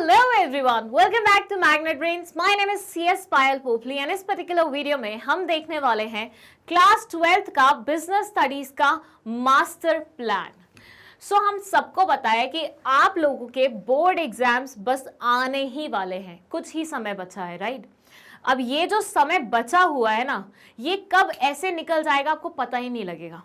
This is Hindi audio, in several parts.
Hello everyone, welcome back to Magnet Brains. My name is CS Payal Popli and इस पर्टिकुलर वीडियो में हम देखने वाले हैं क्लास 12th का बिजनेस स्टडीज का मास्टर प्लान। हम सबको पता है कि आप लोगों के बोर्ड एग्जाम्स बस आने ही वाले हैं, कुछ ही समय बचा है, राइट? अब ये जो समय बचा हुआ है ना, ये कब ऐसे निकल जाएगा आपको पता ही नहीं लगेगा।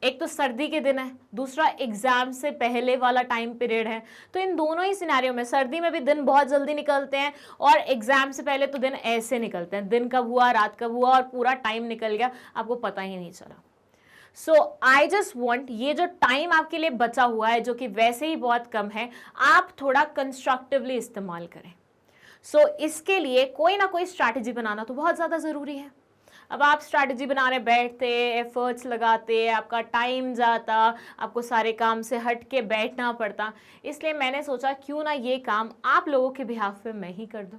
एक तो सर्दी के दिन है, दूसरा एग्जाम से पहले वाला टाइम पीरियड है। तो इन दोनों ही सिनेरियो में सर्दी में भी दिन बहुत जल्दी निकलते हैं और एग्जाम से पहले तो दिन ऐसे निकलते हैं, दिन कब हुआ, रात कब हुआ और पूरा टाइम निकल गया, आपको पता ही नहीं चला। सो आई जस्ट वॉन्ट ये जो टाइम आपके लिए बचा हुआ है, जो कि वैसे ही बहुत कम है, आप थोड़ा कंस्ट्रक्टिवली इस्तेमाल करें। इसके लिए कोई ना कोई स्ट्रैटेजी बनाना तो बहुत ज़्यादा ज़रूरी है। अब आप स्ट्रैटेजी बनाने बैठते, एफर्ट्स लगाते, आपका टाइम जाता, आपको सारे काम से हट के बैठना पड़ता, इसलिए मैंने सोचा क्यों ना ये काम आप लोगों के बिहाफ पे मैं ही कर दूं।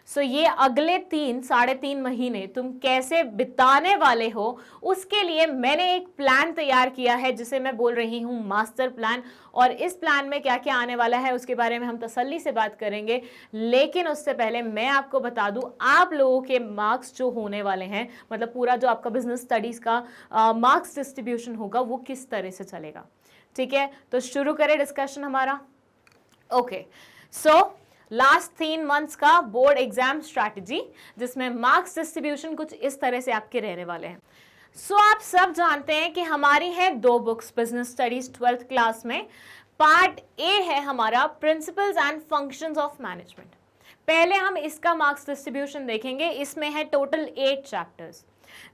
ये अगले 3-3.5 महीने तुम कैसे बिताने वाले हो, उसके लिए मैंने एक प्लान तैयार किया है जिसे मैं बोल रही हूँ मास्टर प्लान। और इस प्लान में क्या क्या आने वाला है उसके बारे में हम तसल्ली से बात करेंगे, लेकिन उससे पहले मैं आपको बता दूं आप लोगों के मार्क्स जो होने वाले हैं, मतलब पूरा जो आपका बिजनेस स्टडीज का मार्क्स डिस्ट्रीब्यूशन होगा वो किस तरह से चलेगा। ठीक है, तो शुरू करें डिस्कशन हमारा। ओके, लास्ट 3 मंथ्स का बोर्ड एग्जाम स्ट्रैटेजी, जिसमें मार्क्स डिस्ट्रीब्यूशन कुछ इस तरह से आपके रहने वाले हैं। आप सब जानते हैं कि हमारी है 2 books business studies 12th class में। पार्ट ए है हमारा principles and functions of management. पहले हम इसका मार्क्स डिस्ट्रीब्यूशन देखेंगे। इसमें है टोटल 8 चैप्टर्स।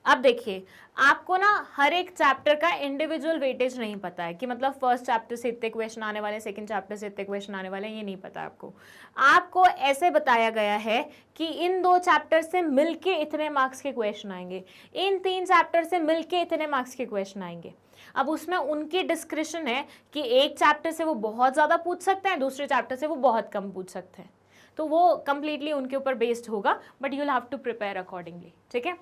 अब देखिए, आपको ना हर एक चैप्टर का इंडिविजुअल वेटेज नहीं पता है कि मतलब फर्स्ट चैप्टर से इतने क्वेश्चन आने वाले हैं, सेकंड चैप्टर से इतने क्वेश्चन आने वाले हैं, ये नहीं पता आपको। आपको ऐसे बताया गया है कि इन 2 चैप्टर से मिलके इतने मार्क्स के क्वेश्चन आएंगे, इन 3 चैप्टर से मिलके इतने मार्क्स के क्वेश्चन आएंगे। अब उसमें उनकी डिस्क्रिप्शन है कि एक चैप्टर से वो बहुत ज़्यादा पूछ सकते हैं, दूसरे चैप्टर से वो बहुत कम पूछ सकते हैं, तो वो कंप्लीटली उनके ऊपर बेस्ड होगा, but you will have to prepare accordingly. ठीक है,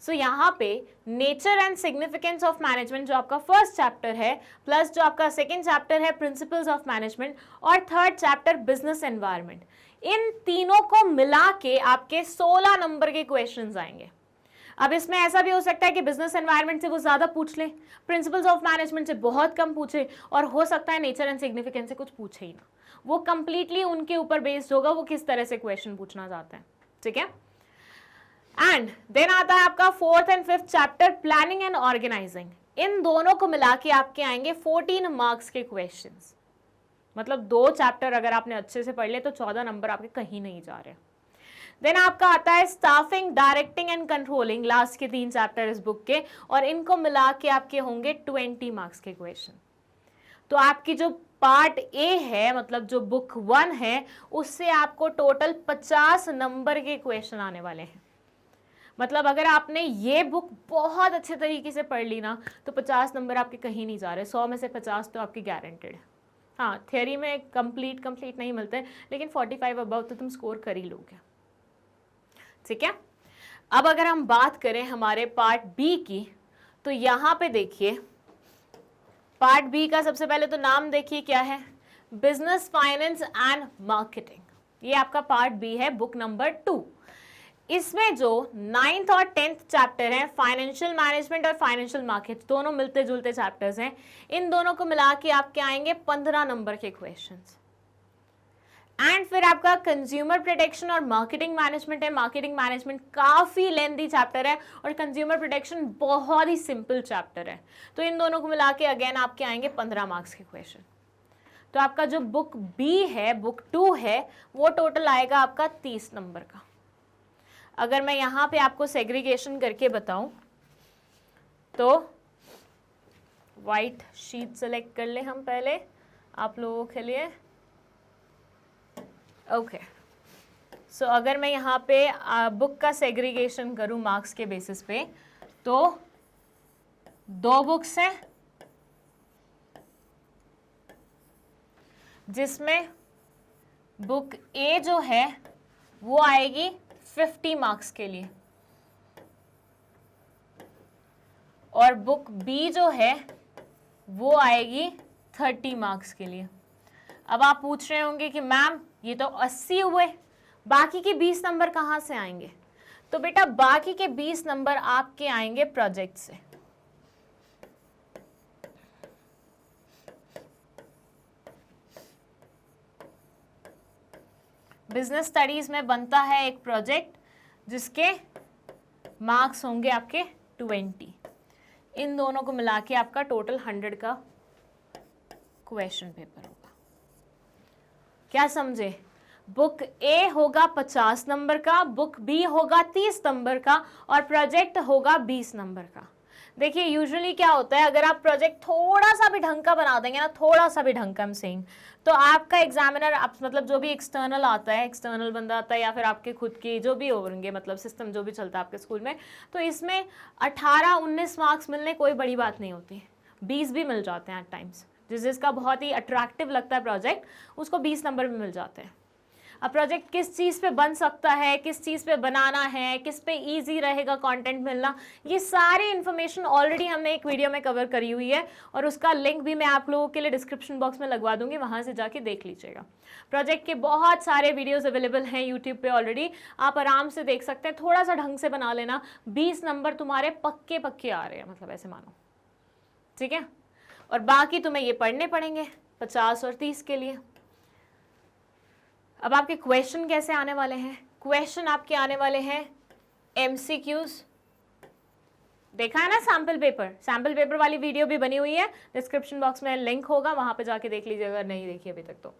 यहाँ पे nature and significance of management जो आपका फर्स्ट चैप्टर है, प्लस जो आपका सेकंड चैप्टर है प्रिंसिपल्स ऑफ मैनेजमेंट, और थर्ड चैप्टर बिजनेस एनवायरनमेंट, इन तीनों को मिला के आपके 16 नंबर के क्वेश्चंस आएंगे। अब इसमें ऐसा भी हो सकता है कि बिजनेस एनवायरनमेंट से वो ज्यादा पूछ ले, प्रिंसिपल्स ऑफ मैनेजमेंट से बहुत कम पूछे, और हो सकता है नेचर एंड सिग्निफिकेंस से कुछ पूछे ही ना। वो कंप्लीटली उनके ऊपर बेस्ड होगा, वो किस तरह से क्वेश्चन पूछना चाहते हैं। ठीक है, एंड देन आता है आपका 4th and 5th chapter planning and organising. इन दोनों को मिला के आपके आएंगे 14 मार्क्स के क्वेश्चंस। मतलब 2 चैप्टर अगर आपने अच्छे से पढ़ ले तो 14 नंबर आपके कहीं नहीं जा रहे। देन आपका आता है staffing, directing and controlling, last के 3 चैप्टर इस बुक के, और इनको मिला के आपके होंगे 20 मार्क्स के क्वेश्चन। तो आपकी जो पार्ट ए है, मतलब जो बुक 1 है, उससे आपको टोटल 50 नंबर के क्वेश्चन आने वाले हैं। मतलब अगर आपने ये बुक बहुत अच्छे तरीके से पढ़ ली ना, तो 50 नंबर आपके कहीं नहीं जा रहे। 100 में से 50 तो आपके गारंटेड है। हाँ, थियोरी में कंप्लीट नहीं मिलते, लेकिन 45 अबव तो तुम स्कोर कर ही लोगे। ठीक है, अब अगर हम बात करें हमारे पार्ट बी की, तो यहाँ पे देखिए पार्ट बी का सबसे पहले तो नाम देखिए क्या है, बिजनेस फाइनेंस एंड मार्केटिंग। ये आपका पार्ट बी है, बुक नंबर 2। इसमें जो 9th और 10th चैप्टर हैं, फाइनेंशियल मैनेजमेंट और फाइनेंशियल मार्केट, दोनों मिलते जुलते चैप्टर्स हैं। इन दोनों को मिला के आपके आएंगे 15 नंबर के क्वेश्चंस। एंड फिर आपका कंज्यूमर प्रोटेक्शन और मार्केटिंग मैनेजमेंट है। मार्केटिंग मैनेजमेंट काफी लेंथी चैप्टर है और कंज्यूमर प्रोटेक्शन बहुत ही सिंपल चैप्टर है। तो इन दोनों को मिला के अगेन आपके आएंगे 15 मार्क्स के क्वेश्चन। तो आपका जो बुक बी है, बुक 2 है, वो टोटल आएगा आपका 30 नंबर का। अगर मैं यहाँ पे आपको सेग्रीगेशन करके बताऊं, तो वाइट शीट सेलेक्ट कर ले हम पहले आप लोगों के लिए। ओके, अगर मैं यहाँ पे बुक का सेग्रीगेशन करूं मार्क्स के बेसिस पे, तो 2 बुक्स हैं जिसमें बुक ए जो है वो आएगी 50 मार्क्स के लिए, और बुक बी जो है वो आएगी 30 मार्क्स के लिए। अब आप पूछ रहे होंगे कि मैम ये तो 80 हुए, बाकी के 20 नंबर कहाँ से आएंगे? तो बेटा बाकी के 20 नंबर आपके आएंगे प्रोजेक्ट से। बिजनेस स्टडीज में बनता है एक प्रोजेक्ट जिसके मार्क्स होंगे आपके 20। इन दोनों को मिला के आपका टोटल 100 का क्वेश्चन पेपर होगा। क्या समझे? बुक ए होगा 50 नंबर का, बुक बी होगा 30 नंबर का और प्रोजेक्ट होगा 20 नंबर का। देखिए यूजुअली क्या होता है, अगर आप प्रोजेक्ट थोड़ा सा भी ढंग का बना देंगे ना, थोड़ा सा भी ढंग का हम सेइंग, तो आपका एग्जामिनर आप मतलब जो भी एक्सटर्नल आता है, एक्सटर्नल बंदा आता है या फिर आपके खुद की जो भी होंगे मतलब सिस्टम जो भी चलता है आपके स्कूल में, तो इसमें 18-19 मार्क्स मिलने कोई बड़ी बात नहीं होती, 20 भी मिल जाते हैं एट टाइम्स। जिसका बहुत ही अट्रैक्टिव लगता है प्रोजेक्ट, उसको 20 नंबर भी मिल जाते हैं। अब प्रोजेक्ट किस चीज़ पे बन सकता है, किस चीज़ पे बनाना है, किस पे इजी रहेगा कंटेंट मिलना, ये सारी इन्फॉर्मेशन ऑलरेडी हमने एक वीडियो में कवर करी हुई है और उसका लिंक भी मैं आप लोगों के लिए डिस्क्रिप्शन बॉक्स में लगवा दूंगी, वहाँ से जाके देख लीजिएगा। प्रोजेक्ट के बहुत सारे वीडियोज़ अवेलेबल हैं यूट्यूब पे ऑलरेडी, आप आराम से देख सकते हैं। थोड़ा सा ढंग से बना लेना, 20 नंबर तुम्हारे पक्के पक्के आ रहे हैं, मतलब ऐसे मानो, ठीक है। और बाकी तुम्हें ये पढ़ने पड़ेंगे 50 और 30 के लिए। अब आपके क्वेश्चन कैसे आने वाले हैं? क्वेश्चन आपके आने वाले हैं एमसीक्यूज। देखा है ना सैम्पल पेपर वाली वीडियो भी बनी हुई है, डिस्क्रिप्शन बॉक्स में लिंक होगा, वहां पे जाके देख लीजिएगा अगर नहीं देखी अभी तक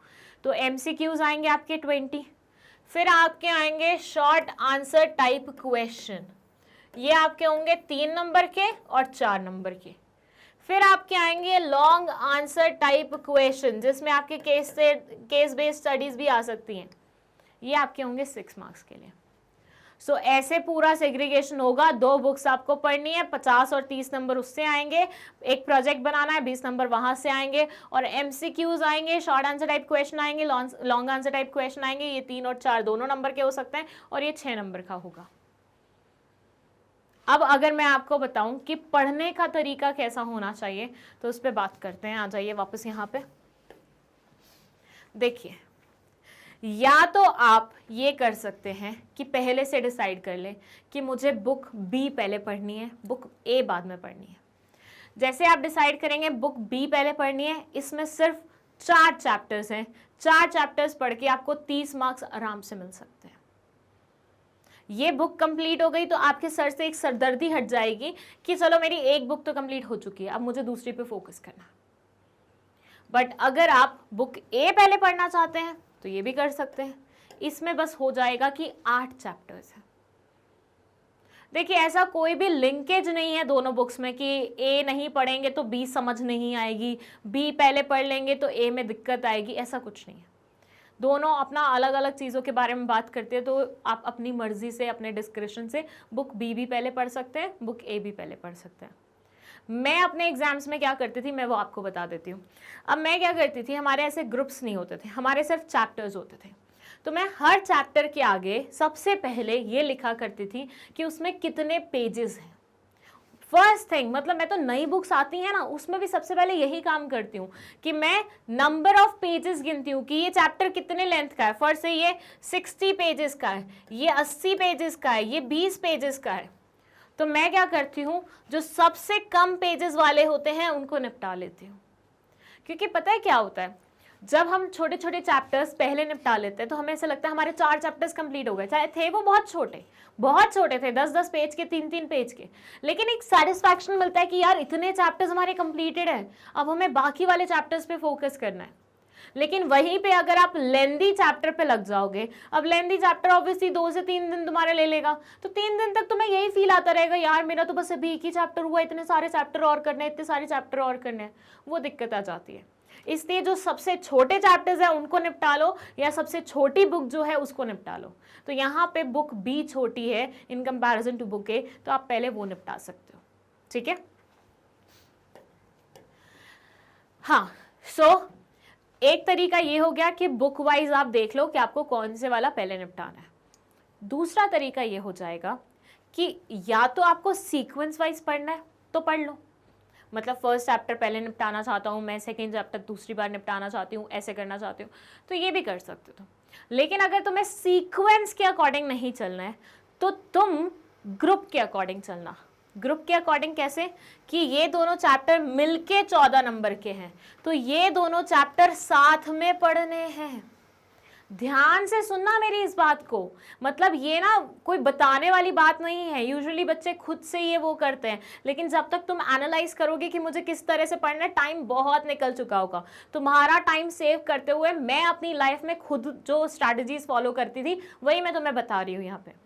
तो एमसीक्यूज आएंगे आपके 20। फिर आपके आएंगे शॉर्ट आंसर टाइप क्वेश्चन, ये आपके होंगे 3 नंबर के और 4 नंबर के। फिर आपके आएंगे लॉन्ग आंसर टाइप क्वेश्चन, जिसमें आपके केस बेस्ड स्टडीज भी आ सकती हैं, ये आपके होंगे 6 मार्क्स के लिए। सो ऐसे पूरा सेग्रीगेशन होगा। 2 बुक्स आपको पढ़नी है, 50 और 30 नंबर उससे आएंगे, एक प्रोजेक्ट बनाना है, 20 नंबर वहां से आएंगे, और एमसीक्यूज आएंगे, शॉर्ट आंसर टाइप क्वेश्चन आएंगे, लॉन्ग आंसर टाइप क्वेश्चन आएंगे। ये 3 और 4 दोनों नंबर के हो सकते हैं और ये 6 नंबर का होगा। अब अगर मैं आपको बताऊं कि पढ़ने का तरीका कैसा होना चाहिए, तो उस पर बात करते हैं। आ जाइए वापस यहाँ पे। देखिए, या तो आप ये कर सकते हैं कि पहले से डिसाइड कर लें कि मुझे बुक बी पहले पढ़नी है, बुक ए बाद में पढ़नी है। जैसे आप डिसाइड करेंगे बुक बी पहले पढ़नी है, इसमें सिर्फ 4 चैप्टर्स हैं, 4 चैप्टर्स पढ़ के आपको 30 मार्क्स आराम से मिल सकते हैं। ये बुक कंप्लीट हो गई तो आपके सर से एक सरदर्दी हट जाएगी कि चलो मेरी एक बुक तो कंप्लीट हो चुकी है, अब मुझे दूसरी पे फोकस करना। बट अगर आप बुक ए पहले पढ़ना चाहते हैं तो ये भी कर सकते हैं। इसमें बस हो जाएगा कि 8 चैप्टर्स हैं। देखिए, ऐसा कोई भी लिंकेज नहीं है दोनों बुक्स में कि ए नहीं पढ़ेंगे तो बी समझ नहीं आएगी, बी पहले पढ़ लेंगे तो ए में दिक्कत आएगी, ऐसा कुछ नहीं है। दोनों अपना अलग अलग चीज़ों के बारे में बात करते हैं, तो आप अपनी मर्जी से, अपने डिस्क्रिप्शन से बुक बी भी पहले पढ़ सकते हैं, बुक ए भी पहले पढ़ सकते हैं। मैं अपने एग्जाम्स में क्या करती थी, मैं वो आपको बता देती हूँ। अब मैं क्या करती थी, हमारे ऐसे ग्रुप्स नहीं होते थे, हमारे सिर्फ चैप्टर्स होते थे। तो मैं हर चैप्टर के आगे सबसे पहले ये लिखा करती थी कि उसमें कितने पेजेस हैं। फर्स्ट थिंग, मतलब मैं तो नई बुक्स आती हैं ना, उसमें भी सबसे पहले यही काम करती हूँ कि मैं नंबर ऑफ पेजेस गिनती हूँ कि ये चैप्टर कितने लेंथ का है। फर्स्ट से ये 60 पेजेस का है, ये 80 पेजेस का है, ये 20 पेजेस का है। तो मैं क्या करती हूँ, जो सबसे कम पेजेस वाले होते हैं उनको निपटा लेती हूँ। क्योंकि पता है क्या होता है, जब हम छोटे छोटे चैप्टर्स पहले निपटा लेते हैं तो हमें ऐसा लगता है हमारे 4 चैप्टर्स कंप्लीट हो गए, चाहे थे वो बहुत छोटे थे, 10-10 पेज के, 3-3 पेज के, लेकिन एक सेटिस्फैक्शन मिलता है कि यार इतने चैप्टर्स हमारे कंप्लीटेड हैं, अब हमें बाकी वाले चैप्टर्स पे फोकस करना है। लेकिन वहीं पे अगर आप लेंदी चैप्टर पे लग जाओगे, अब लेंदी चैप्टर ऑब्वियसली 2 से 3 दिन तुम्हारे ले लेगा, तो 3 दिन तक तुम्हें यही फील आता रहेगा, यार मेरा तो बस अभी एक ही चैप्टर हुआ, इतने सारे चैप्टर और करने हैं, इतने सारे चैप्टर और करने हैं, वो दिक्कत आ जाती है। इसलिए जो सबसे छोटे चैप्टर्स हैं उनको निपटा लो, या सबसे छोटी बुक जो है उसको निपटा लो। तो यहाँ पे बुक बी छोटी है इन कंपैरिजन टू बुक ए, तो आप पहले वो निपटा सकते हो, ठीक है। हाँ, सो एक तरीका ये हो गया कि बुक वाइज आप देख लो कि आपको कौन से वाला पहले निपटाना है। दूसरा तरीका ये हो जाएगा कि या तो आपको सीक्वेंस वाइज पढ़ना है तो पढ़ लो, मतलब फर्स्ट चैप्टर पहले निपटाना चाहता हूँ मैं, सेकेंड चैप्टर दूसरी बार निपटाना चाहती हूँ, ऐसे करना चाहती हूँ, तो ये भी कर सकते हो। लेकिन अगर तुम्हें सीक्वेंस के अकॉर्डिंग नहीं चलना है तो तुम ग्रुप के अकॉर्डिंग चलना। ग्रुप के अकॉर्डिंग कैसे कि ये दोनों चैप्टर मिलके 14 नंबर के हैं, तो ये दोनों चैप्टर साथ में पढ़ने हैं। ध्यान से सुनना मेरी इस बात को, मतलब ये ना कोई बताने वाली बात नहीं है। यूजुअली बच्चे खुद से ये वो करते हैं, लेकिन जब तक तुम एनालाइज करोगे कि मुझे किस तरह से पढ़ना है, टाइम बहुत निकल चुका होगा। तुम्हारा टाइम सेव करते हुए मैं अपनी लाइफ में खुद जो स्ट्रैटेजीज फॉलो करती थी वही मैं तुम्हें बता रही हूँ यहाँ पे,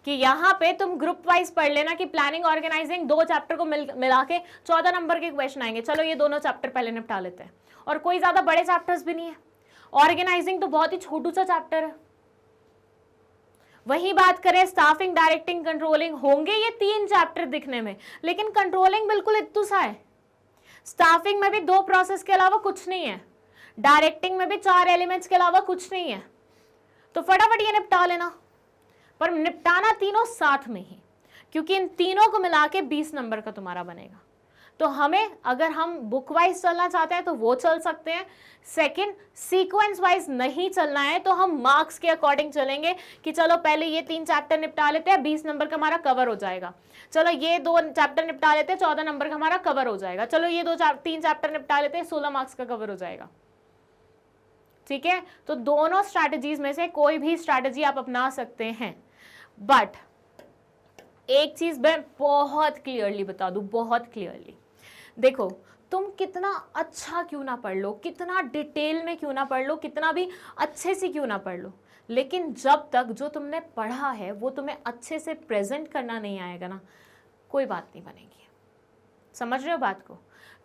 कि यहाँ पे तुम ग्रुप वाइज पढ़ लेना कि प्लानिंग ऑर्गेनाइजिंग 2 चैप्टर को मिला के 14 नंबर के क्वेश्चन आएंगे। चलो ये दोनों चैप्टर पहले निपटा लेते हैं, और कोई ज्यादा बड़े चैप्टर्स भी नहीं है। ऑर्गेनाइजिंग तो बहुत ही छोटू सा चैप्टर है। वही बात करें स्टाफिंग, डायरेक्टिंग, कंट्रोलिंग, होंगे ये 3 चैप्टर दिखने में, लेकिन कंट्रोलिंग बिल्कुल इतना सा है। स्टाफिंग में भी 2 प्रोसेस के अलावा कुछ नहीं है, डायरेक्टिंग में भी 4 एलिमेंट्स के अलावा कुछ नहीं है। तो फटाफट ये निपटा लेना, पर निपटाना तीनों साथ में ही, क्योंकि इन तीनों को मिला के 20 नंबर का तुम्हारा बनेगा। तो हमें, अगर हम बुक वाइज चलना चाहते हैं तो वो चल सकते हैं। सेकंड, सीक्वेंस वाइज नहीं चलना है तो हम मार्क्स के अकॉर्डिंग चलेंगे कि चलो पहले ये 3 चैप्टर निपटा लेते हैं, 20 नंबर का हमारा कवर हो जाएगा। चलो ये 2 चैप्टर निपटा लेते हैं, 14 नंबर का हमारा कवर हो जाएगा। चलो ये 3 चैप्टर निपटा लेते हैं, 16 मार्क्स का कवर हो जाएगा। ठीक है, तो दोनों स्ट्रैटेजीज में से कोई भी स्ट्रैटेजी आप अपना सकते हैं। बट एक चीज मैं बहुत क्लियरली बता दूं, बहुत क्लियरली, देखो तुम कितना अच्छा क्यों ना पढ़ लो, कितना डिटेल में क्यों ना पढ़ लो, कितना भी अच्छे से क्यों ना पढ़ लो, लेकिन जब तक जो तुमने पढ़ा है वो तुम्हें अच्छे से प्रेजेंट करना नहीं आएगा ना, कोई बात नहीं बनेगी। समझ रहे हो बात को?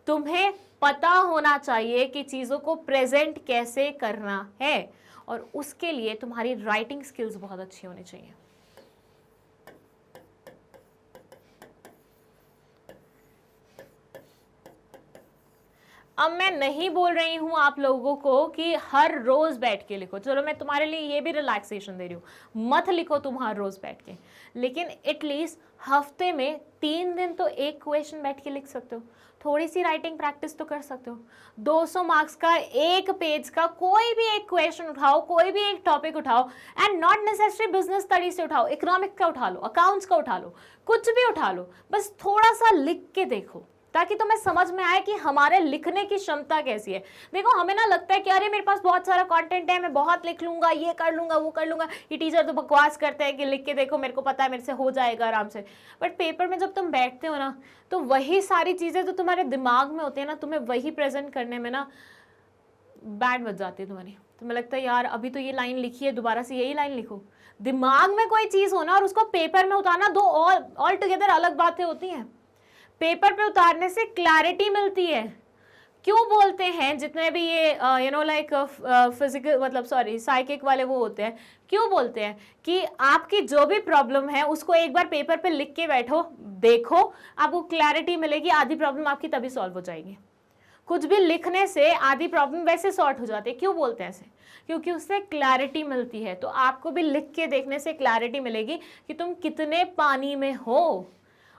तुम्हें पता होना चाहिए कि चीज़ों को प्रेजेंट कैसे करना है, और उसके लिए तुम्हारी राइटिंग स्किल्स बहुत अच्छी होनी चाहिए। अब मैं नहीं बोल रही हूं आप लोगों को कि हर रोज बैठ के लिखो, चलो मैं तुम्हारे लिए ये भी रिलैक्सेशन दे रही हूँ, मत लिखो तुम हर रोज बैठ के, लेकिन एटलीस्ट हफ्ते में 3 दिन तो एक क्वेश्चन बैठ के लिख सकते हो, थोड़ी सी राइटिंग प्रैक्टिस तो कर सकते हो। 200 मार्क्स का 1 पेज का कोई भी एक क्वेश्चन उठाओ, कोई भी एक टॉपिक उठाओ, and not necessary business studies से उठाओ, इकोनॉमिक्स का उठा लो, अकाउंट्स का उठा लो, कुछ भी उठा लो, बस थोड़ा सा लिख के देखो ताकि तुम्हें समझ में आए कि हमारे लिखने की क्षमता कैसी है। देखो हमें ना लगता है कि अरे मेरे पास बहुत सारा कंटेंट है, मैं बहुत लिख लूंगा, ये कर लूंगा, वो कर लूंगा, ये टीचर तो बकवास करते हैं कि लिख के देखो, मेरे को पता है मेरे से हो जाएगा आराम से। बट पेपर में जब तुम बैठते हो ना, तो वही सारी चीजें जो तुम्हारे दिमाग में होती है ना, तुम्हें वही प्रेजेंट करने में ना बैंड बज जाती है तुम्हारी। तुम्हें लगता है यार अभी तो ये लाइन लिखी है, दोबारा से यही लाइन लिखो। दिमाग में कोई चीज हो ना और उसको पेपर में उतारना, 2 ऑल टुगेदर अलग बातें होती हैं। पेपर पे उतारने से क्लैरिटी मिलती है। क्यों बोलते हैं जितने भी ये लाइक फिजिकल मतलब साइकिक वाले वो होते हैं, क्यों बोलते हैं कि आपकी जो भी प्रॉब्लम है उसको एक बार पेपर पे लिख के बैठो, देखो, आपको क्लैरिटी मिलेगी, आधी प्रॉब्लम आपकी तभी सॉल्व हो जाएगी। कुछ भी लिखने से आधी प्रॉब्लम वैसे सॉर्ट हो जाती है। क्यों बोलते हैं ऐसे? क्योंकि उससे क्लैरिटी मिलती है। तो आपको भी लिख के देखने से क्लैरिटी मिलेगी कि तुम कितने पानी में हो।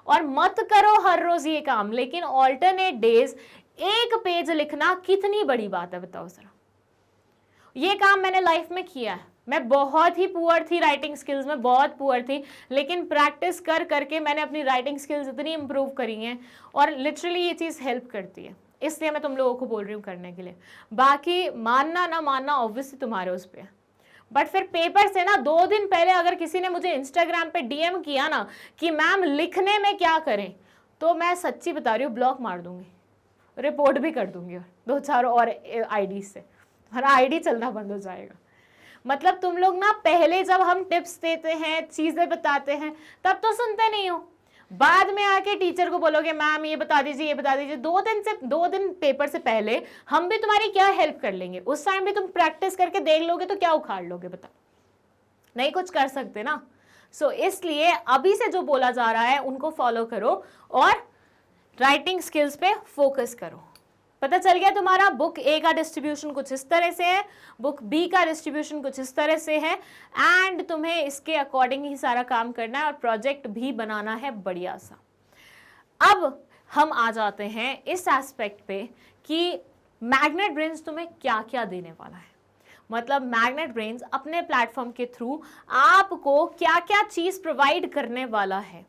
और मत करो हर रोज ये काम, लेकिन ऑल्टरनेट डेज 1 पेज लिखना कितनी बड़ी बात है, बताओ जरा। ये काम मैंने लाइफ में किया है। मैं बहुत ही पुअर थी राइटिंग स्किल्स में, बहुत पुअर थी, लेकिन प्रैक्टिस कर करके मैंने अपनी राइटिंग स्किल्स इतनी इंप्रूव करी हैं, और लिटरली ये चीज़ हेल्प करती है, इसलिए मैं तुम लोगों को बोल रही हूँ करने के लिए। बाकी मानना ना मानना ऑब्वियसली तुम्हारे उस पर है। बट फिर पेपर से ना 2 दिन पहले अगर किसी ने मुझे इंस्टाग्राम पे डीएम किया ना कि मैम लिखने में क्या करें, तो मैं सच्ची बता रही हूँ ब्लॉक मार दूंगी, रिपोर्ट भी कर दूंगी, और 2-4 और आईडी से हमारा आईडी चलना बंद हो जाएगा। मतलब तुम लोग ना पहले जब हम टिप्स देते हैं, चीजें बताते हैं, तब तो सुनते नहीं हो, बाद में आके टीचर को बोलोगे मैम ये बता दीजिए, ये बता दीजिए। 2 दिन पेपर से पहले हम भी तुम्हारी क्या हेल्प कर लेंगे, उस टाइम भी तुम प्रैक्टिस करके देख लोगे तो क्या उखाड़ लोगे, बताओ? नहीं कुछ कर सकते ना। सो इसलिए अभी से जो बोला जा रहा है उनको फॉलो करो और राइटिंग स्किल्स पे फोकस करो। पता चल गया तुम्हारा बुक ए का डिस्ट्रीब्यूशन कुछ इस तरह से है, बुक बी का डिस्ट्रीब्यूशन कुछ इस तरह से है, एंड तुम्हें इसके अकॉर्डिंग ही सारा काम करना है और प्रोजेक्ट भी बनाना है बढ़िया सा। अब हम आ जाते हैं इस एस्पेक्ट पे कि मैग्नेट ब्रेन्स तुम्हें क्या क्या देने वाला है। मतलब मैग्नेट ब्रेन्स अपने प्लेटफॉर्म के थ्रू आपको क्या क्या चीज प्रोवाइड करने वाला है।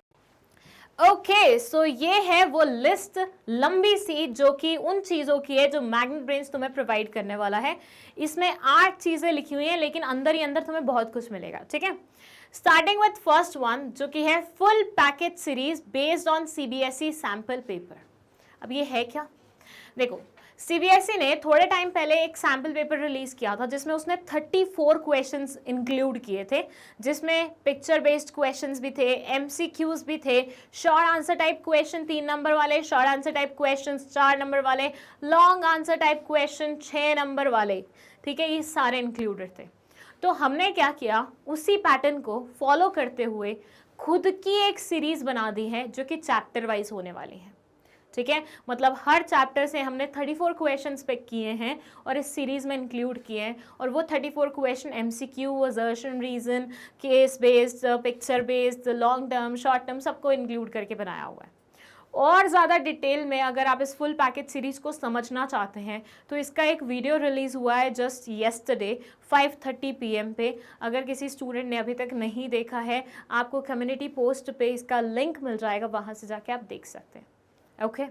ओके, सो ये है वो लिस्ट लंबी सी जो कि उन चीजों की है जो मैग्नेट ब्रेन्स तुम्हें प्रोवाइड करने वाला है। इसमें 8 चीजें लिखी हुई हैं, लेकिन अंदर ही अंदर तुम्हें बहुत कुछ मिलेगा, ठीक है। स्टार्टिंग विथ फर्स्ट वन जो कि है full package series based on CBSE sample paper. अब ये है क्या, देखो सीबीएसई ने थोड़े टाइम पहले एक सैंपल पेपर रिलीज किया था जिसमें उसने 34 क्वेश्चंस इंक्लूड किए थे, जिसमें पिक्चर बेस्ड क्वेश्चंस भी थे, एमसीक्यूज भी थे, short answer type question 3 number वाले, short answer type questions 4 number वाले, long answer type question 6 number वाले, ठीक है, ये सारे इंक्लूडेड थे। तो हमने क्या किया, उसी पैटर्न को फॉलो करते हुए खुद की एक सीरीज बना दी है जो कि चैप्टर वाइज होने वाली है, ठीक है। मतलब हर चैप्टर से हमने 34 क्वेश्चंस पिक किए हैं और इस सीरीज में इंक्लूड किए हैं, और वो 34 question MCQ, assertion, reason, case based, picture based, long term, short term, सबको इंक्लूड करके बनाया हुआ है। और ज़्यादा डिटेल में अगर आप इस फुल पैकेज सीरीज को समझना चाहते हैं तो इसका एक वीडियो रिलीज़ हुआ है जस्ट येस्टरडे 5:30 PM पे। अगर किसी स्टूडेंट ने अभी तक नहीं देखा है, आपको कम्युनिटी पोस्ट पे इसका लिंक मिल जाएगा, वहाँ से जाके आप देख सकते हैं। Okay,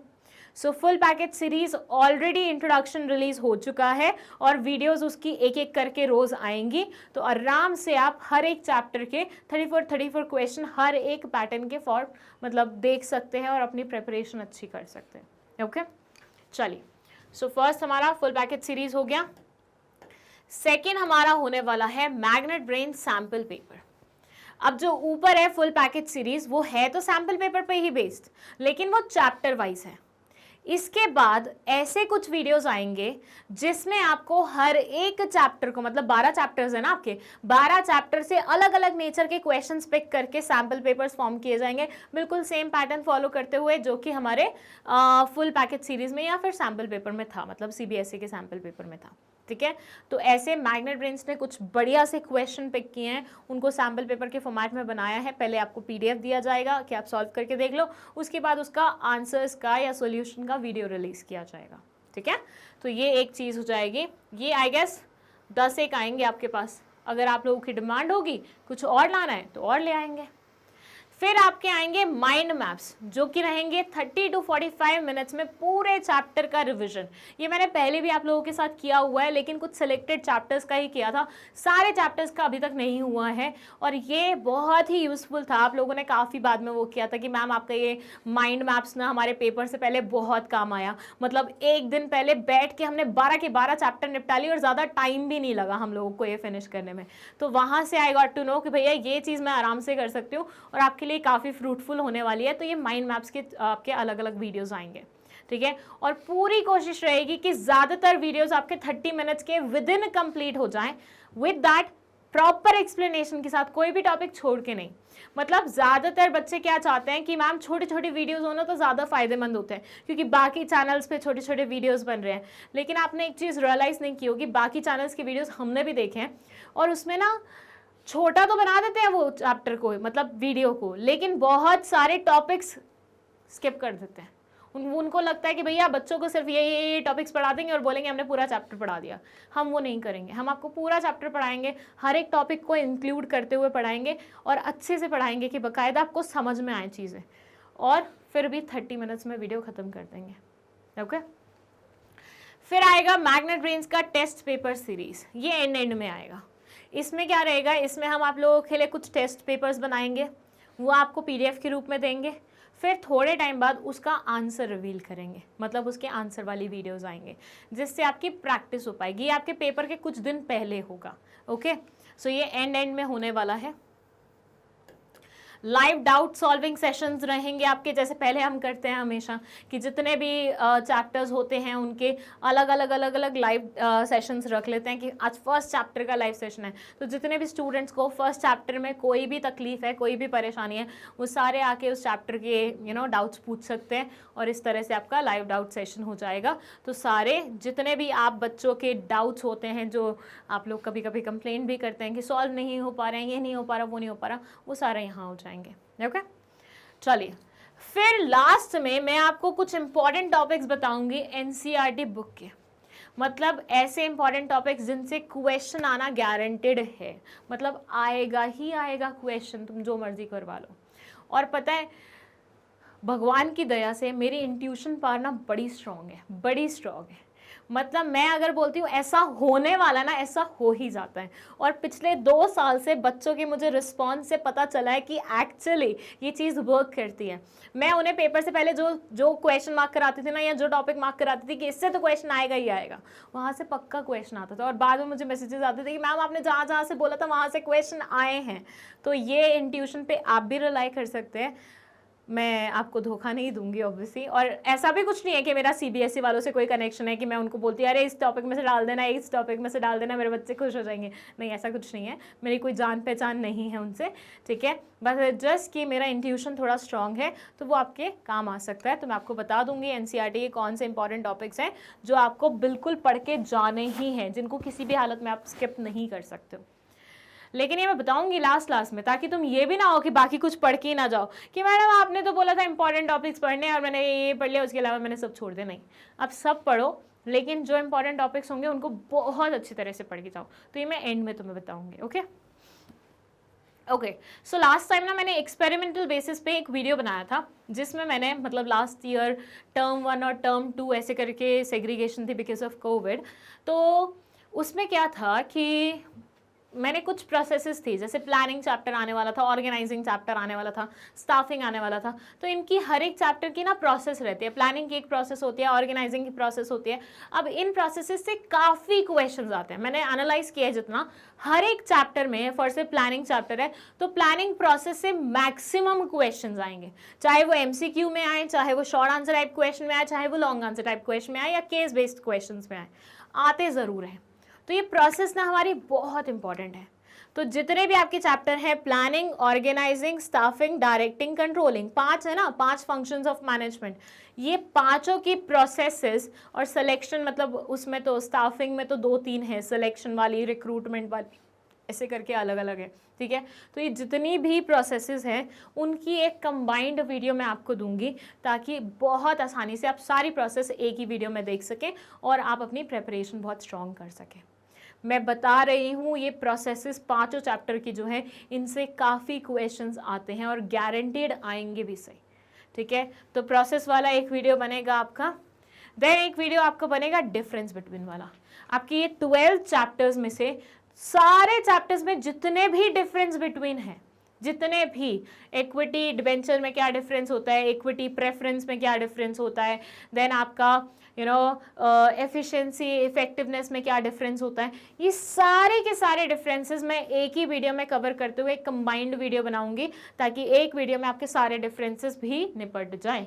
so full package series already introduction release हो चुका है और वीडियोस उसकी एक एक करके रोज आएंगी, तो आराम से आप हर एक चैप्टर के 34 क्वेश्चन हर एक पैटर्न के फॉर मतलब देख सकते हैं और अपनी प्रिपरेशन अच्छी कर सकते हैं। ओके, चलिए, सो फर्स्ट हमारा फुल पैकेज सीरीज हो गया। सेकेंड हमारा होने वाला है मैग्नेट ब्रेन सैंपल पेपर। अब जो ऊपर है फुल पैकेज सीरीज वो है तो सैंपल पेपर पे ही बेस्ड, लेकिन वो चैप्टर वाइज है। इसके बाद ऐसे कुछ वीडियोस आएंगे जिसमें आपको हर एक चैप्टर को, मतलब 12 चैप्टर्स है ना आपके, 12 चैप्टर से अलग अलग नेचर के क्वेश्चंस पिक करके सैंपल पेपर्स फॉर्म किए जाएंगे, बिल्कुल सेम पैटर्न फॉलो करते हुए जो कि हमारे फुल पैकेज सीरीज में या फिर सैंपल पेपर में था, मतलब सीबीएसई के सैंपल पेपर में था, ठीक है। तो ऐसे मैग्नेट ब्रेन्स ने कुछ बढ़िया से क्वेश्चन पिक किए हैं, उनको सैंपल पेपर के फॉर्मेट में बनाया है। पहले आपको पीडीएफ दिया जाएगा कि आप सॉल्व करके देख लो, उसके बाद उसका आंसर्स का या सॉल्यूशन का वीडियो रिलीज किया जाएगा, ठीक है। तो ये एक चीज़ हो जाएगी। ये आई गेस 10 एक आएंगे आपके पास, अगर आप लोगों की डिमांड होगी कुछ और लाना है तो और ले आएंगे। फिर आपके आएंगे माइंड मैप्स जो कि रहेंगे 30 to 45 मिनट्स में पूरे चैप्टर का रिवीजन। ये मैंने पहले भी आप लोगों के साथ किया हुआ है, लेकिन कुछ सिलेक्टेड चैप्टर्स का ही किया था, सारे चैप्टर्स का अभी तक नहीं हुआ है, और ये बहुत ही यूजफुल था। आप लोगों ने काफ़ी बाद में वो किया था कि मैम आपका ये माइंड मैप्स ना हमारे पेपर से पहले बहुत काम आया। मतलब एक दिन पहले बैठ के हमने 12 के 12 चैप्टर निपटा ली और ज़्यादा टाइम भी नहीं लगा हम लोगों को ये फिनिश करने में। तो वहाँ से आई गॉट टू नो कि भैया ये चीज़ मैं आराम से कर सकती हूँ और आपके लिए काफ़ी फ्रूटफुल होने वाली है। तो ये माइंड मैप्स के आपके अलग अलग वीडियोस आएंगे, ठीक है। और पूरी कोशिश रहेगी कि ज़्यादातर वीडियोस आपके 30 मिनट्स के विद इन कंप्लीट हो जाएं, विद दैट प्रॉपर एक्सप्लेनेशन के साथ, कोई भी टॉपिक छोड़ के नहीं। मतलब ज़्यादातर बच्चे क्या चाहते हैं कि मैम छोटी छोटी वीडियोस हो ना तो ज़्यादा फायदेमंद होते हैं, क्योंकि बाकी चैनल्स पे छोटे छोटे वीडियोस बन रहे हैं। लेकिन आपने एक चीज़ रियलाइज़ नहीं की होगी, बाकी चैनल्स के वीडियोस हमने भी देखे हैं और उसमें ना छोटा तो बना देते हैं वो चैप्टर को, मतलब वीडियो को, लेकिन बहुत सारे टॉपिक्स स्किप कर देते हैं। उनको लगता है कि भैया बच्चों को सिर्फ ये टॉपिक्स पढ़ा देंगे और बोलेंगे हमने पूरा चैप्टर पढ़ा दिया। हम वो नहीं करेंगे, हम आपको पूरा चैप्टर पढ़ाएंगे, हर एक टॉपिक को इंक्लूड करते हुए पढ़ाएंगे और अच्छे से पढ़ाएंगे कि बाकायदा आपको समझ में आए चीज़ें, और फिर भी 30 मिनट्स में वीडियो ख़त्म कर देंगे। ओके, फिर आएगा मैग्नेट ब्रेन्स का टेस्ट पेपर सीरीज। ये एंड में आएगा। इसमें क्या रहेगा, इसमें हम आप लोगों के लिए कुछ टेस्ट पेपर्स बनाएंगे, वो आपको पीडीएफ के रूप में देंगे। फिर थोड़े टाइम बाद उसका आंसर रिवील करेंगे, मतलब उसके आंसर वाली वीडियोस आएंगे जिससे आपकी प्रैक्टिस हो पाएगी। ये आपके पेपर के कुछ दिन पहले होगा। ओके, सो ये एंड में होने वाला है। लाइव डाउट सॉल्विंग सेशंस रहेंगे आपके, जैसे पहले हम करते हैं हमेशा कि जितने भी चैप्टर्स होते हैं उनके अलग अलग लाइव सेशंस रख लेते हैं कि आज फर्स्ट चैप्टर का लाइव सेशन है। तो जितने भी स्टूडेंट्स को फर्स्ट चैप्टर में कोई भी तकलीफ है, कोई भी परेशानी है, वो सारे आके उस चैप्टर के डाउट्स पूछ सकते हैं और इस तरह से आपका लाइव डाउट सेशन हो जाएगा। तो सारे जितने भी आप बच्चों के डाउट्स होते हैं, जो आप लोग कभी कभी कंप्लेंट भी करते हैं कि सॉल्व नहीं हो पा रहे हैं, ये नहीं हो पा रहा, वो नहीं हो पा रहा, वो सारे यहाँ हो जाएंगे। ओके, चलिए फिर लास्ट में मैं आपको कुछ इंपॉर्टेंट टॉपिक्स बताऊंगी एनसीईआरटी बुक के, मतलब ऐसे इंपॉर्टेंट टॉपिक्स जिनसे क्वेश्चन आना गारंटेड है, मतलब आएगा ही आएगा क्वेश्चन, तुम जो मर्जी करवा लो। और पता है भगवान की दया से मेरी इंट्यूशन पावर ना बड़ी स्ट्रांग है, बड़ी स्ट्रांग है। मतलब मैं अगर बोलती हूँ ऐसा होने वाला ना, ऐसा हो ही जाता है। और पिछले 2 साल से बच्चों के मुझे रिस्पॉन्स से पता चला है कि एक्चुअली ये चीज़ वर्क करती है। मैं उन्हें पेपर से पहले जो क्वेश्चन मार्क कराती थी ना, या जो टॉपिक मार्क कराती थी कि इससे तो क्वेश्चन आएगा ही आएगा, वहाँ से पक्का क्वेश्चन आता था। और बाद में मुझे मैसेजेस आते थे कि मैम आपने जहाँ जहाँ से बोला था वहाँ से क्वेश्चन आए हैं। तो ये इंट्यूशन पे आप भी रिलाई कर सकते हैं, मैं आपको धोखा नहीं दूंगी ऑब्वियसली। और ऐसा भी कुछ नहीं है कि मेरा सीबीएसई वालों से कोई कनेक्शन है कि मैं उनको बोलती अरे इस टॉपिक में से डाल देना, इस टॉपिक में से डाल देना, मेरे बच्चे खुश हो जाएंगे। नहीं, ऐसा कुछ नहीं है, मेरी कोई जान पहचान नहीं है उनसे, ठीक है। बस जस्ट कि मेरा इंट्यूशन थोड़ा स्ट्रांग है तो वो आपके काम आ सकता है। तो मैं आपको बता दूंगी एनसीईआरटी के कौन से इंपॉर्टेंट टॉपिक्स हैं जो आपको बिल्कुल पढ़ के जाने ही हैं, जिनको किसी भी हालत में आप स्किप नहीं कर सकते हो। लेकिन ये मैं बताऊंगी लास्ट में, ताकि तुम ये भी ना हो कि बाकी कुछ पढ़ के ही ना जाओ कि मैडम आपने तो बोला था इंपॉर्टेंट टॉपिक्स पढ़ने और मैंने ये पढ़ लिया, उसके अलावा मैंने सब छोड़ दिया। नहीं, आप सब पढ़ो, लेकिन जो इंपॉर्टेंट टॉपिक्स होंगे उनको बहुत अच्छी तरह से पढ़ के जाओ। तो ये मैं एंड में तुम्हें बताऊंगी। ओके, सो लास्ट टाइम ना मैंने एक्सपेरिमेंटल बेसिस पे एक वीडियो बनाया था, जिसमें मैंने मतलब लास्ट ईयर टर्म 1 और टर्म 2 ऐसे करके सेग्रीगेशन थी बिकॉज ऑफ कोविड। तो उसमें क्या था कि मैंने कुछ प्रोसेसेस थी, जैसे प्लानिंग चैप्टर आने वाला था, ऑर्गेनाइजिंग चैप्टर आने वाला था, स्टाफिंग आने वाला था। तो इनकी हर एक चैप्टर की ना प्रोसेस रहती है। प्लानिंग की एक प्रोसेस होती है, ऑर्गेनाइजिंग की प्रोसेस होती है। अब इन प्रोसेसेस से काफ़ी क्वेश्चंस आते हैं, मैंने एनालाइज किया है जितना, हर एक चैप्टर में, फॉर से प्लानिंग चैप्टर है तो प्लानिंग प्रोसेस से मैक्सिमम क्वेश्चंस आएंगे, चाहे वो एमसीक्यू में आए, चाहे वो शॉर्ट आंसर टाइप क्वेश्चन में आए, चाहे वो लॉन्ग आंसर टाइप क्वेश्चन में आए, या केस बेस्ड क्वेश्चन में आए, आते ज़रूर हैं। तो ये प्रोसेस ना हमारी बहुत इंपॉर्टेंट है। तो जितने भी आपके चैप्टर हैं, planning, organising, staffing, directing, controlling, 5 है ना, 5 फंक्शंस ऑफ मैनेजमेंट, ये पांचों की प्रोसेसेस और सिलेक्शन, मतलब उसमें तो स्टाफिंग में तो 2-3 है, सिलेक्शन वाली, रिक्रूटमेंट वाली, ऐसे करके अलग अलग है, ठीक है। तो ये जितनी भी प्रोसेसेस हैं उनकी एक कंबाइंड वीडियो मैं आपको दूंगी, ताकि बहुत आसानी से आप सारी प्रोसेस एक ही वीडियो में देख सकें और आप अपनी प्रेपरेशन बहुत स्ट्रॉन्ग कर सकें। मैं बता रही हूँ ये प्रोसेसेस 5 चैप्टर की जो है, इनसे काफ़ी क्वेश्चंस आते हैं और गारंटीड आएंगे भी सही, ठीक है। तो प्रोसेस वाला एक वीडियो बनेगा आपका, देन एक वीडियो आपका बनेगा डिफरेंस बिटवीन वाला। आपकी ये 12 चैप्टर्स में से सारे चैप्टर्स में जितने भी डिफरेंस बिटवीन है, जितने भी, इक्विटी डिबेंचर में क्या डिफरेंस होता है, इक्विटी प्रेफरेंस में क्या डिफरेंस होता है, देन आपका एफिशिएंसी, इफेक्टिवनेस में क्या डिफरेंस होता है, ये सारे के सारे डिफरेंसेस मैं एक ही वीडियो में कवर करते हुए एक कंबाइंड वीडियो बनाऊंगी, ताकि एक वीडियो में आपके सारे डिफरेंसेस भी निपट जाएं,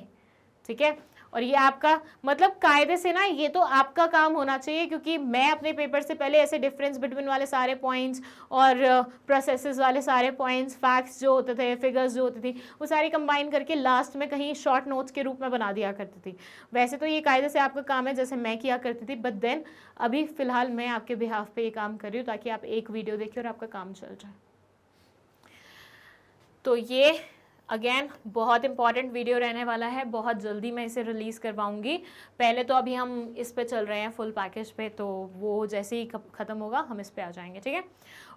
ठीक है। और ये आपका मतलब कायदे से ना, ये तो आपका काम होना चाहिए, क्योंकि मैं अपने पेपर से पहले ऐसे डिफरेंस बिटवीन वाले सारे पॉइंट्स और प्रोसेसेस वाले सारे पॉइंट्स, फैक्ट्स जो होते थे, फिगर्स जो होती थी, वो सारी कंबाइन करके लास्ट में कहीं शॉर्ट नोट्स के रूप में बना दिया करती थी। वैसे तो ये कायदे से आपका काम है, जैसे मैं किया करती थी, बट देन अभी फ़िलहाल मैं आपके बिहाफ पे ये काम कर रही हूँ, ताकि आप एक वीडियो देखिए और आपका काम चल जाए। तो ये अगेन बहुत इंपॉर्टेंट वीडियो रहने वाला है, बहुत जल्दी मैं इसे रिलीज़ करवाऊंगी। पहले तो अभी हम इस पे चल रहे हैं फुल पैकेज पे, तो वो जैसे ही ख़त्म होगा हम इस पे आ जाएंगे, ठीक है।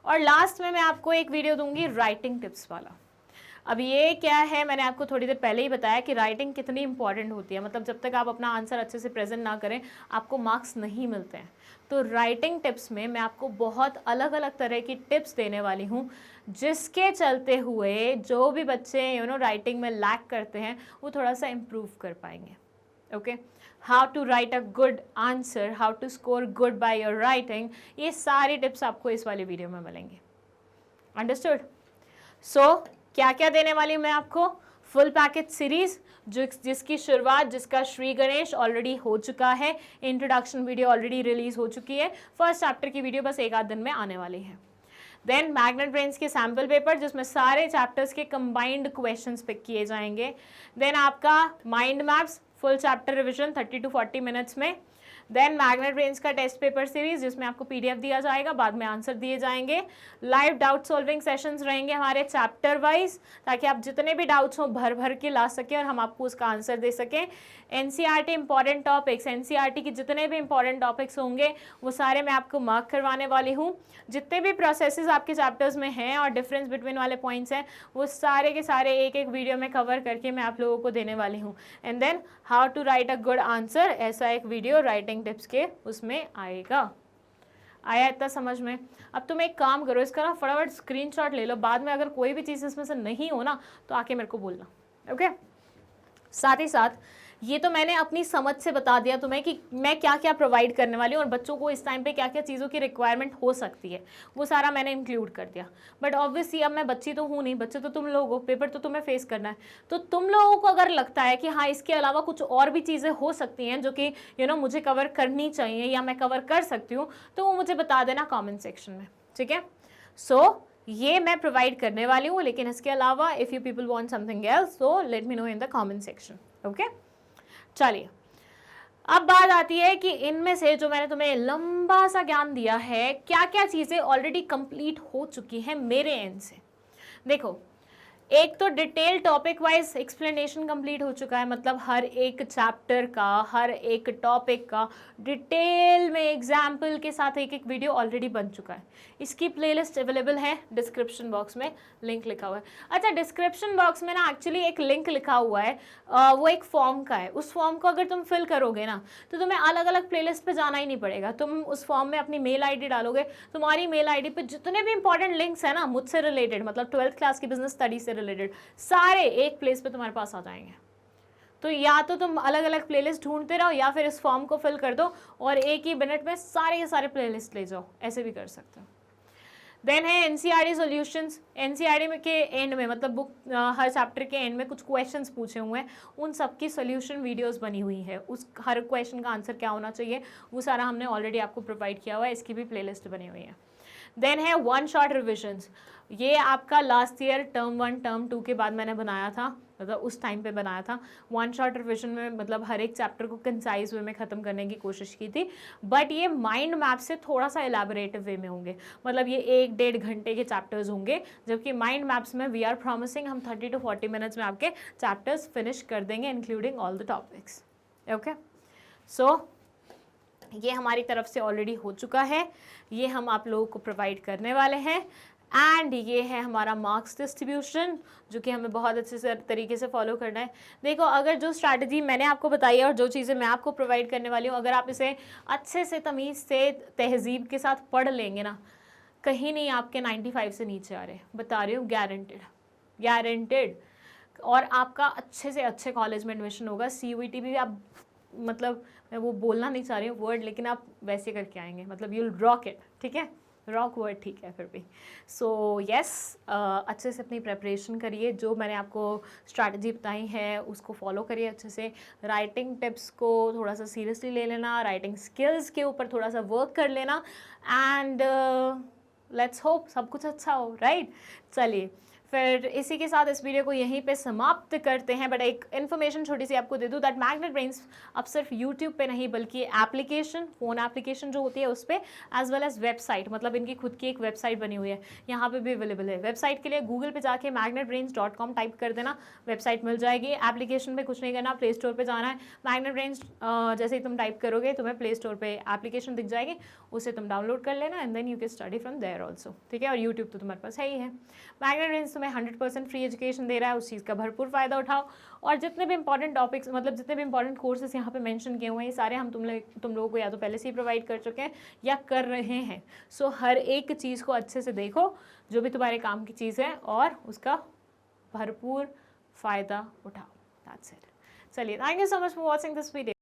और लास्ट में मैं आपको एक वीडियो दूंगी राइटिंग टिप्स वाला। अब ये क्या है, मैंने आपको थोड़ी देर पहले ही बताया कि राइटिंग कितनी इंपॉर्टेंट होती है, मतलब जब तक आप अपना आंसर अच्छे से प्रेजेंट ना करें आपको मार्क्स नहीं मिलते हैं। तो राइटिंग टिप्स में मैं आपको बहुत अलग अलग तरह की टिप्स देने वाली हूँ, जिसके चलते हुए जो भी बच्चे राइटिंग में लैक करते हैं वो थोड़ा सा इम्प्रूव कर पाएंगे। Okay, how to write a good answer, how to score good by your writing, ये सारी टिप्स आपको इस वाली वीडियो में मिलेंगे। अंडरस्टूड? सो क्या क्या देने वाली हूँ मैं आपको, फुल पैकेज सीरीज जिसकी शुरुआत, जिसका श्री गणेश ऑलरेडी हो चुका है, इंट्रोडक्शन वीडियो ऑलरेडी रिलीज हो चुकी है, फर्स्ट चैप्टर की वीडियो बस 1 आध दिन में आने वाली है। देन मैग्नेट ब्रेन्स के सैम्पल पेपर, जिसमें सारे चैप्टर्स के कंबाइंड क्वेश्चंस पिक किए जाएंगे। देन आपका mind maps full chapter revision 30 to 40 minutes में। देन मैग्नेट ब्रेन्स का टेस्ट पेपर सीरीज जिसमें आपको PDF दिया जाएगा, बाद में आंसर दिए जाएंगे। लाइव डाउट सॉल्विंग सेशंस रहेंगे हमारे चैप्टर वाइज, ताकि आप जितने भी डाउट्स हो भर भर के ला सकें और हम आपको उसका आंसर दे सकें। NCERT इंपॉर्टेंट टॉपिक्स, NCERT के जितने भी इंपॉर्टेंट टॉपिक्स होंगे वो सारे मैं आपको मार्क करवाने वाली हूँ। जितने भी प्रोसेसेस आपके चैप्टर्स में हैं और डिफरेंस बिटवीन वाले पॉइंट्स हैं वो सारे के सारे एक एक वीडियो में कवर करके मैं आप लोगों को देने वाली हूँ। And then how to write a good answer, ऐसा एक वीडियो राइटिंग टिप्स के उसमें आएगा। आया इतना समझ में? अब तुम एक काम करो, इसका ना फटाफट स्क्रीनशॉट ले लो, बाद में अगर कोई भी चीज़ इसमें से नहीं हो ना तो आके मेरे को बोलना, ओके? साथ ही साथ ये तो मैंने अपनी समझ से बता दिया तुम्हें कि मैं क्या क्या प्रोवाइड करने वाली हूँ और बच्चों को इस टाइम पे क्या क्या चीज़ों की रिक्वायरमेंट हो सकती है, वो सारा मैंने इंक्लूड कर दिया। बट ऑब्वियसली अब मैं बच्ची तो हूँ नहीं, बच्चे तो तुम लोग हो, पेपर तो तुम्हें फेस करना है। तो तुम लोगों को अगर लगता है कि हाँ इसके अलावा कुछ और भी चीज़ें हो सकती हैं जो कि मुझे कवर करनी चाहिए या मैं कवर कर सकती हूँ, तो वो मुझे बता देना कॉमेंट सेक्शन में, ठीक है? सो ये मैं प्रोवाइड करने वाली हूँ, लेकिन इसके अलावा if you people want something else so let me know in the comment section, okay? चलिए, अब बात आती है कि इनमें से जो मैंने तुम्हें लंबा सा ज्ञान दिया है, क्या क्या चीज़ें ऑलरेडी कंप्लीट हो चुकी हैं मेरे एंड से। देखो, एक तो detail topic wise explanation complete हो चुका है, मतलब हर एक चैप्टर का, हर एक टॉपिक का डिटेल में एग्जाम्पल के साथ एक एक वीडियो ऑलरेडी बन चुका है। इसकी प्लेलिस्ट अवेलेबल है, डिस्क्रिप्शन बॉक्स में लिंक लिखा हुआ है। अच्छा, डिस्क्रिप्शन बॉक्स में ना एक्चुअली एक लिंक लिखा हुआ है, वो एक फॉर्म का है। उस फॉर्म को अगर तुम फिल करोगे ना तो तुम्हें अलग अलग प्लेलिस्ट पे जाना ही नहीं पड़ेगा। तुम उस फॉर्म में अपनी मेल ID डालोगे, तुम्हारी मेल ID पे जितने भी इंपॉर्टेंट लिंक्स है ना मुझसे रिलेटेड, मतलब 12th क्लास की बिजनेस स्टडी से रिलेटेड, सारे एक प्लेस पे तुम्हारे पास आ जाएंगे। तो या तो तुम अलग अलग प्लेलिस्ट ढूंढते रहो या फिर इस फॉर्म को फिल कर दो और एक ही मिनट में सारे के सारे प्लेलिस्ट ले जाओ, ऐसे भी कर सकते हो। देन है NCERT सॉल्यूशंस। NCERT में के एंड में, मतलब बुक हर चैप्टर के एंड में कुछ क्वेश्चंस पूछे हुए हैं, उन सब की सॉल्यूशन वीडियोस बनी हुई है। उस हर क्वेश्चन का आंसर क्या होना चाहिए वो सारा हमने ऑलरेडी आपको प्रोवाइड किया हुआ है, इसकी भी प्लेलिस्ट बनी हुई है। देन है वन शॉट रिविजन्स। ये आपका लास्ट ईयर टर्म 1 टर्म 2 के बाद मैंने बनाया था, मतलब उस टाइम पे बनाया था। वन शॉट रिविजन में मतलब हर एक चैप्टर को कंसाइज वे में ख़त्म करने की कोशिश की थी, बट ये माइंड मैप से थोड़ा सा एलैबोरेटिव वे में होंगे। मतलब ये 1-1.5 घंटे के चैप्टर्स होंगे, जबकि माइंड मैप्स में वी आर प्रॉमिसिंग हम 30 to 40 मिनट्स में आपके चैप्टर्स फिनिश कर देंगे, including all the topics, okay? So ये हमारी तरफ से ऑलरेडी हो चुका है, ये हम आप लोगों को प्रोवाइड करने वाले हैं। एंड ये है हमारा मार्क्स डिस्ट्रीब्यूशन, जो कि हमें बहुत अच्छे से तरीके से फॉलो करना है। देखो, अगर जो स्ट्रैटेजी मैंने आपको बताई है और जो चीज़ें मैं आपको प्रोवाइड करने वाली हूँ, अगर आप इसे अच्छे से तमीज़ से तहजीब के साथ पढ़ लेंगे ना, कहीं नहीं आपके 95 से नीचे आ रहे, बता रही हूँ, गारंटेड, गारंटेड। और आपका अच्छे से अच्छे कॉलेज में एडमिशन होगा। CUET भी आप, मतलब मैं वो बोलना नहीं चाह रही हूँ वर्ड, लेकिन आप वैसे करके आएंगे, मतलब यू विल रॉक इट, ठीक है? रॉक वर्ड ठीक है फिर भी। सो यस, अच्छे से अपनी प्रेपरेशन करिए, जो मैंने आपको स्ट्रैटेजी बताई है उसको फॉलो करिए अच्छे से। राइटिंग टिप्स को थोड़ा सा सीरियसली ले लेना, राइटिंग स्किल्स के ऊपर थोड़ा सा वर्क कर लेना, एंड लेट्स होप सब कुछ अच्छा हो, राइट? चलिए, फिर इसी के साथ इस वीडियो को यहीं पे समाप्त करते हैं। बट एक इन्फॉर्मेशन छोटी सी आपको दे दूँ, दैट मैग्नेट ब्रेन्स अब सिर्फ यूट्यूब पे नहीं बल्कि एप्लीकेशन, फ़ोन एप्लीकेशन जो होती है उस पर, एज वेल एज वेबसाइट, मतलब इनकी खुद की एक वेबसाइट बनी हुई है, यहाँ पे भी अवेलेबल है। वेबसाइट के लिए गूगल पे जाके magnetbrains.com टाइप कर देना, वेबसाइट मिल जाएगी। एप्लीकेशन पे कुछ नहीं करना, प्ले स्टोर पर जाना है, मैग्नेट ब्रेन्स जैसे ही तुम टाइप करोगे तुम्हें प्ले स्टोर पर एप्लीकेशन दिख जाएगी, उसे तुम डाउनलोड कर लेना and then you can study from there also, ठीक है? और यूट्यूब तो तुम्हारे पास है ही है। मैग्नेट ब्रेन्स तुम्हें 100% फ्री एजुकेशन दे रहा है, उस चीज़ का भरपूर फ़ायदा उठाओ। और जितने भी इंपॉर्टेंट टॉपिक्स, मतलब जितने भी इंपॉर्टेंट कोर्सेज यहाँ पे मेंशन किए हुए हैं, ये सारे हम तुम लोगों को या तो पहले से ही प्रोवाइड कर चुके हैं या कर रहे हैं। सो हर एक चीज़ को अच्छे से देखो, जो भी तुम्हारे काम की चीज़ है, और उसका भरपूर फ़ायदा उठाओ। That's it. चलिए, thank you so much for watching this video.